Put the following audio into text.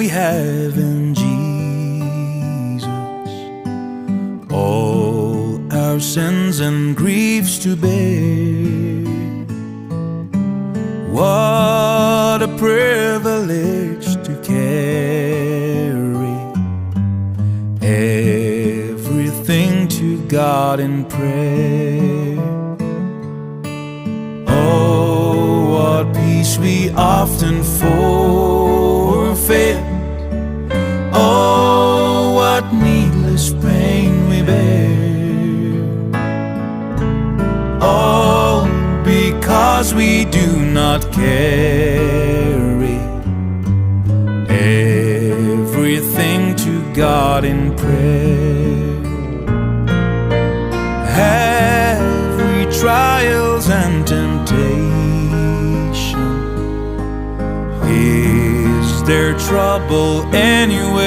we have in Jesus all our sins and griefs to bear. What a privilege to carry everything to God in prayer. Oh, what peace we often forfeit. Oh, what needless pain we bear. All because we do not carry everything to God in prayer. Have we trials and temptation? Is there trouble anywhere?